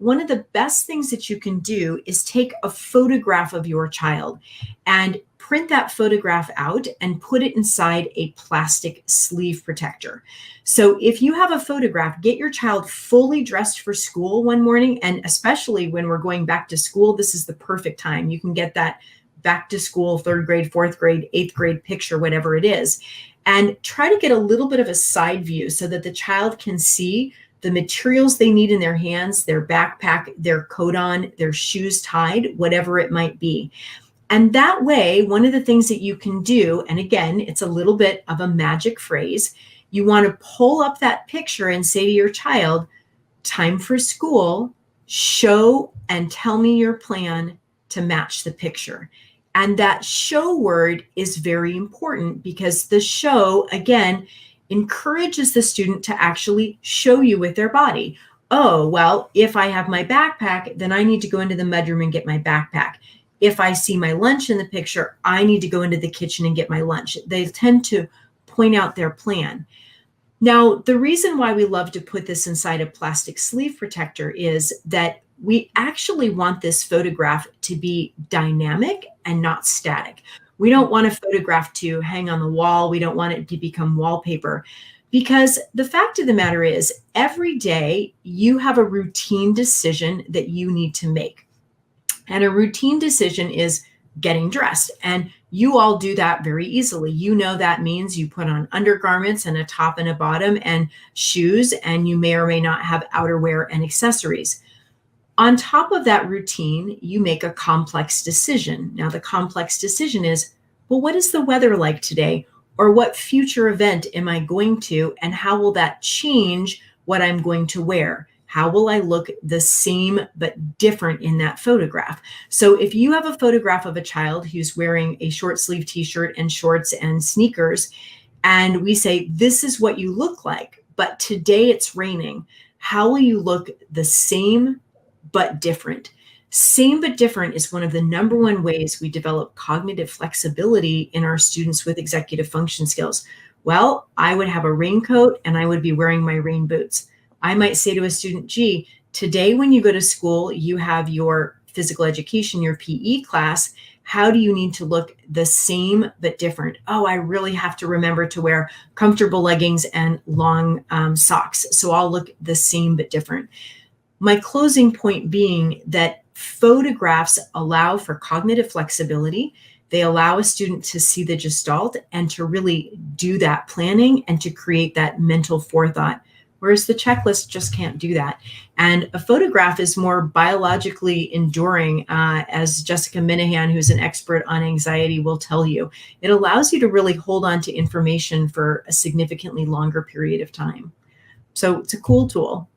one of the best things that you can do is take a photograph of your child and print that photograph out and put it inside a plastic sleeve protector. So if you have a photograph, get your child fully dressed for school one morning, and especially when we're going back to school, this is the perfect time. You can get that back to school, 3rd grade, 4th grade, 8th grade picture, whatever it is, and try to get a little bit of a side view so that the child can see the materials they need in their hands, their backpack, their coat on, their shoes tied, whatever it might be. And that way, one of the things that you can do, and again, it's a little bit of a magic phrase, you want to pull up that picture and say to your child, time for school, show and tell me your plan to match the picture. And that show word is very important because the show, again, encourages the student to actually show you with their body. Oh, well, if I have my backpack, then I need to go into the mudroom and get my backpack. If I see my lunch in the picture, I need to go into the kitchen and get my lunch. They tend to point out their plan. Now, the reason why we love to put this inside a plastic sleeve protector is that we actually want this photograph to be dynamic and not static. We don't want a photograph to hang on the wall. We don't want it to become wallpaper, because the fact of the matter is every day you have a routine decision that you need to make. And a routine decision is getting dressed. And you all do that very easily. You know that means you put on undergarments and a top and a bottom and shoes, and you may or may not have outerwear and accessories. On top of that routine, you make a complex decision. Now, the complex decision is, well, what is the weather like today? Or what future event am I going to? And how will that change what I'm going to wear? How will I look the same but different in that photograph? So if you have a photograph of a child who's wearing a short sleeve t-shirt and shorts and sneakers, and we say, this is what you look like, but today it's raining, how will you look the same but different? Same but different is one of the number one ways we develop cognitive flexibility in our students with executive function skills. Well, I would have a raincoat and I would be wearing my rain boots. I might say to a student, gee, today when you go to school, you have your physical education, your PE class. How do you need to look the same but different? Oh, I really have to remember to wear comfortable leggings and long socks. So I'll look the same but different. My closing point being that photographs allow for cognitive flexibility. They allow a student to see the gestalt and to really do that planning and to create that mental forethought, whereas the checklist just can't do that. And a photograph is more biologically enduring, as Jessica Minahan, who's an expert on anxiety, will tell you. It allows you to really hold on to information for a significantly longer period of time. So it's a cool tool.